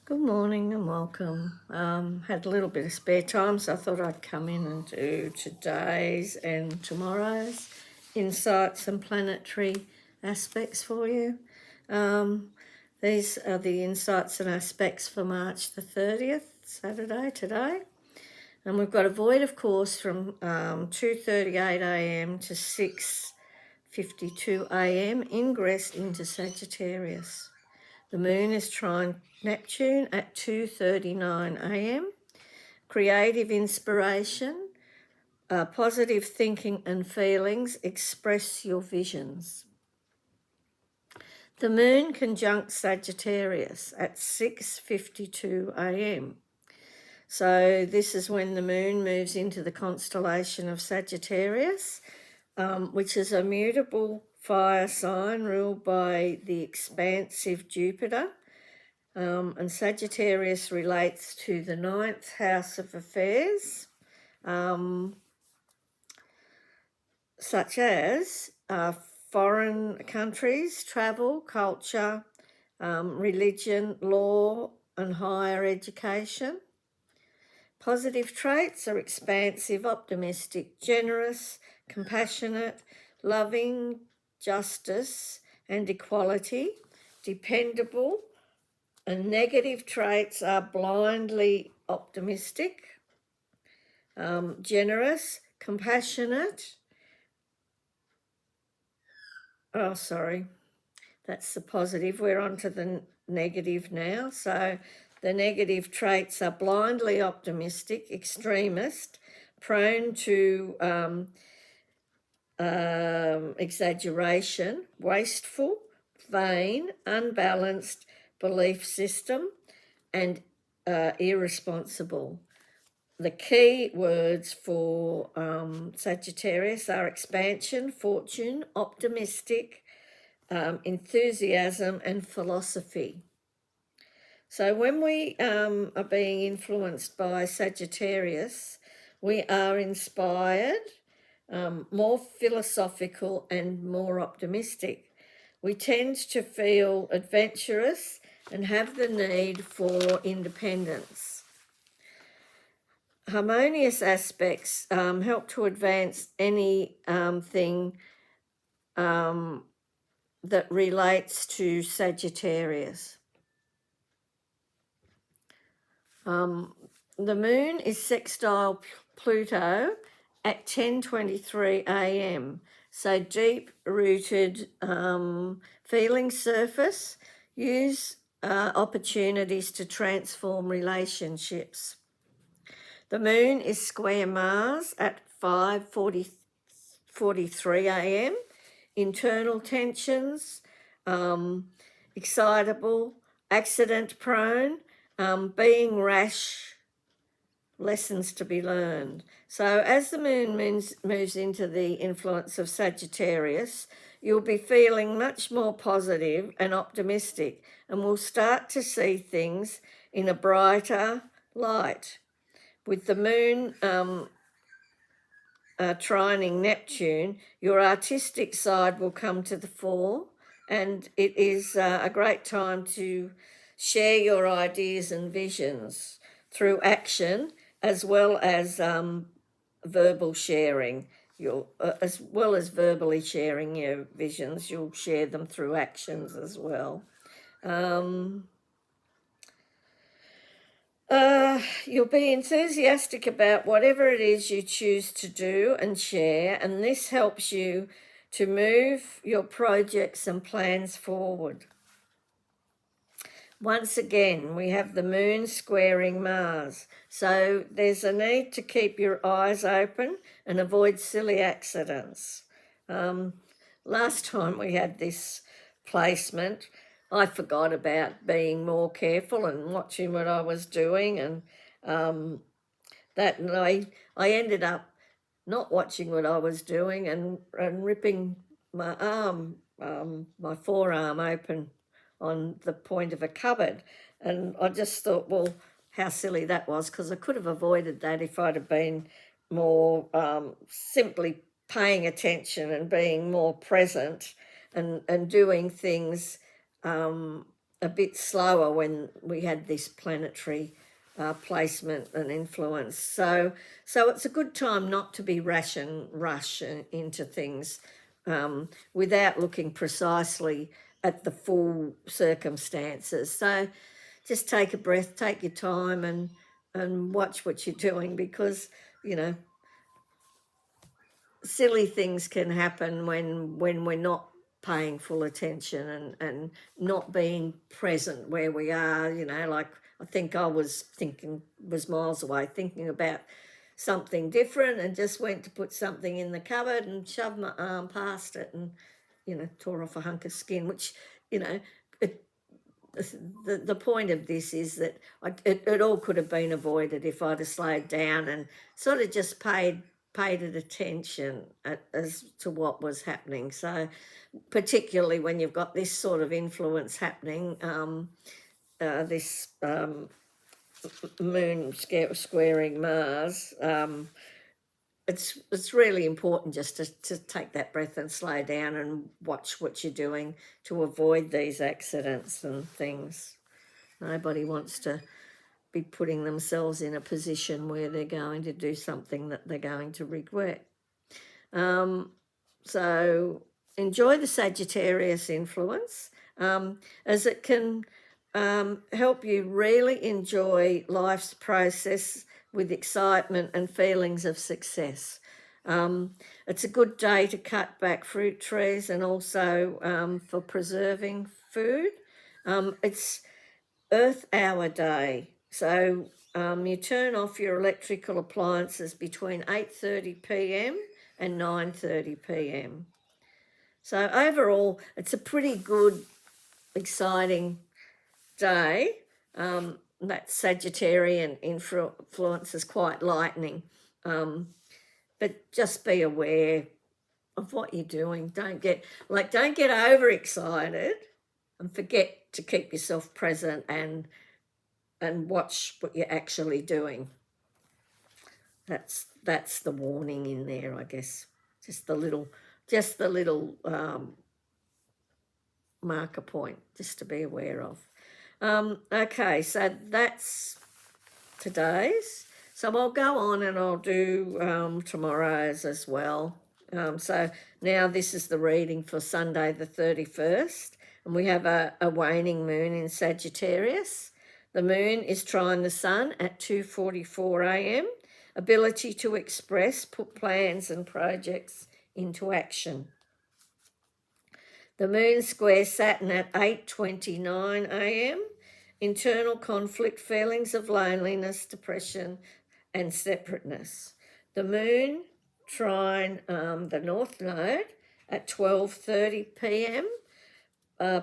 Good morning and welcome. Had a little bit of spare time, so I thought I'd come in and do today's and tomorrow's insights and planetary aspects for you. These are the insights and aspects for March the 30th, Saturday, today. And we've got a void, of course, from 2:38 a.m. to 6:52 a.m. ingress into Sagittarius. The moon is trine Neptune at 2:39 a.m. Creative inspiration, positive thinking and feelings, express your visions. The moon conjunct Sagittarius at 6:52 a.m. So this is when the moon moves into the constellation of Sagittarius, which is a mutable fire sign ruled by the expansive Jupiter. And Sagittarius relates to the 9th house of affairs, such as foreign countries, travel, culture, religion, law, and higher education. Positive traits are expansive, optimistic, generous, compassionate, loving, justice and equality, dependable. And negative traits are blindly optimistic, generous, compassionate. That's the positive. We're on to the negative now. So the negative traits are blindly optimistic, extremist, prone to exaggeration, wasteful, vain, unbalanced belief system, and irresponsible. The key words for Sagittarius are expansion, fortune, optimistic, enthusiasm, and philosophy. So when we are being influenced by Sagittarius, we are inspired, more philosophical, and more optimistic. We tend to feel adventurous and have the need for independence. Harmonious aspects help to advance anything that relates to Sagittarius. The moon is sextile Pluto at 10:23 a.m. So deep-rooted feelings surface. Use opportunities to transform relationships. The moon is square Mars at 5:43 a.m. Internal tensions, excitable, accident-prone, being rash, lessons to be learned. So as the moon moves into the influence of Sagittarius, you'll be feeling much more positive and optimistic, and will start to see things in a brighter light. With the moon trining Neptune, your artistic side will come to the fore, and it is a great time to share your ideas and visions through action, as well as verbal sharing. As well as verbally sharing your visions, you'll share them through actions as well. You'll be enthusiastic about whatever it is you choose to do and share, and this helps you to move your projects and plans forward. Once again, we have the moon squaring Mars, so there's a need to keep your eyes open and avoid silly accidents. Last time we had this placement, I forgot about being more careful and watching what I was doing, and I ended up not watching what I was doing and ripping my arm, my forearm open on the point of a cupboard. And I just thought, well, how silly that was, because I could have avoided that if I'd have been more simply paying attention and being more present and doing things a bit slower when we had this planetary placement and influence. So it's a good time not to be rash and rush into things without looking precisely at the full circumstances. So just take a breath, take your time, and watch what you're doing, because silly things can happen when we're not paying full attention and not being present where we are. Like, I think I was miles away, thinking about something different, and just went to put something in the cupboard and shoved my arm past it, and tore off a hunk of skin, which it, the point of this is that it all could have been avoided if I'd have slowed down and sort of just paid it attention as to what was happening. So particularly when you've got this sort of influence happening, this moon squaring Mars, it's really important just to take that breath and slow down and watch what you're doing to avoid these accidents and things. Nobody wants to be putting themselves in a position where they're going to do something that they're going to regret. So enjoy the Sagittarius influence, as it can help you really enjoy life's process with excitement and feelings of success. It's a good day to cut back fruit trees, and also for preserving food. It's Earth Hour Day, so you turn off your electrical appliances between 8:30 p.m. and 9:30 p.m. So overall, it's a pretty good, exciting day. That Sagittarian influence is quite lightening, but just be aware of what you're doing. Don't get overexcited, and forget to keep yourself present and watch what you're actually doing. That's the warning in there, I guess. Just the little marker point, just to be aware of. Okay, so that's today's. So I'll go on and I'll do tomorrow's as well. So now this is the reading for Sunday the 31st, and we have a waning moon in Sagittarius. The moon is trine the sun at 2:44 a.m. Ability to express, put plans and projects into action. The moon squares Saturn at 8:29 a.m. Internal conflict, feelings of loneliness, depression, and separateness. The moon trine the north node at 12:30 p.m.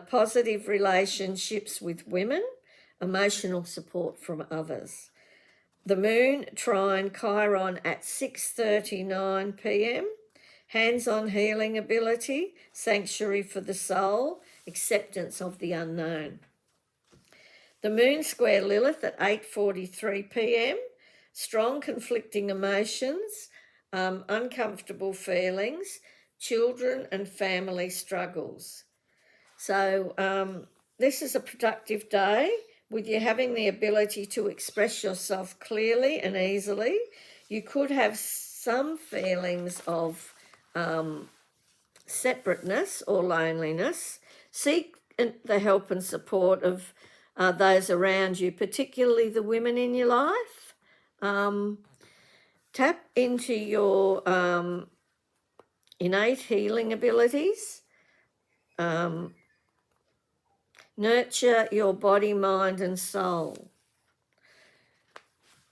Positive relationships with women, emotional support from others. The moon trine Chiron at 6:39 p.m. Hands-on healing ability, sanctuary for the soul, acceptance of the unknown. The moon square Lilith at 8:43 p.m. Strong conflicting emotions, uncomfortable feelings, children and family struggles. So this is a productive day with you having the ability to express yourself clearly and easily. You could have some feelings of separateness or loneliness. Seek the help and support of those around you, particularly the women in your life. Tap into your innate healing abilities. Nurture your body, mind, and soul.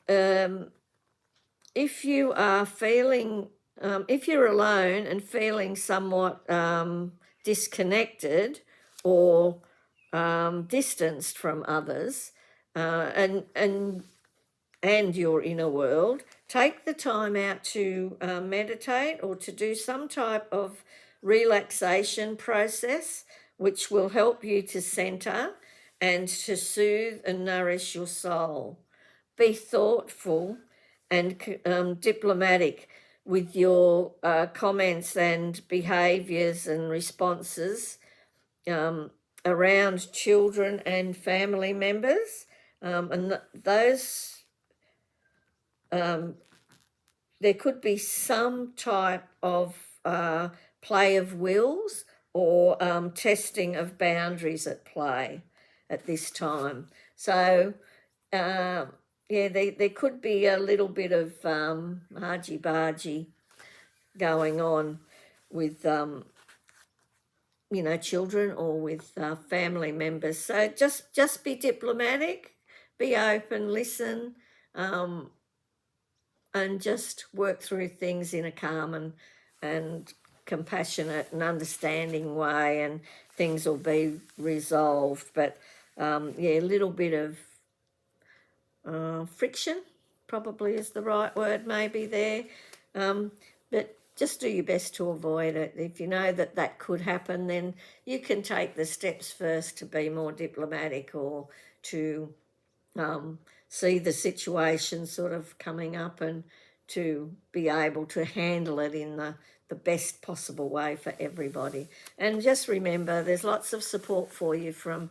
If you are feeling, if you're alone and feeling somewhat disconnected or distanced from others, and your inner world, take the time out to meditate or to do some type of relaxation process, which will help you to center and to soothe and nourish your soul. Be thoughtful and diplomatic with your comments and behaviours and responses around children and family members, and those there could be some type of play of wills or testing of boundaries at play at this time. So, yeah, there could be a little bit of argy-bargy going on with, children or with family members. So just be diplomatic, be open, listen, and just work through things in a calm and compassionate and understanding way, and things will be resolved. But yeah, a little bit of friction probably is the right word maybe there, but just do your best to avoid it. If you know that that could happen, then you can take the steps first to be more diplomatic, or to see the situation sort of coming up, and to be able to handle it in the best possible way for everybody. And just remember, there's lots of support for you from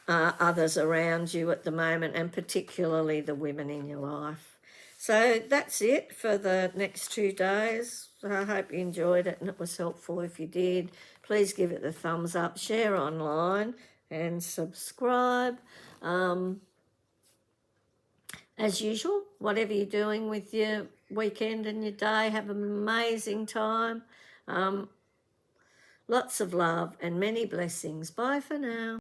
others around you at the moment, and particularly the women in your life. So that's it for the next 2 days. I hope you enjoyed it and it was helpful. If you did, please give it the thumbs up, share online, and subscribe. As usual, whatever you're doing with your weekend and your day, have an amazing time. Lots of love and many blessings. Bye for now.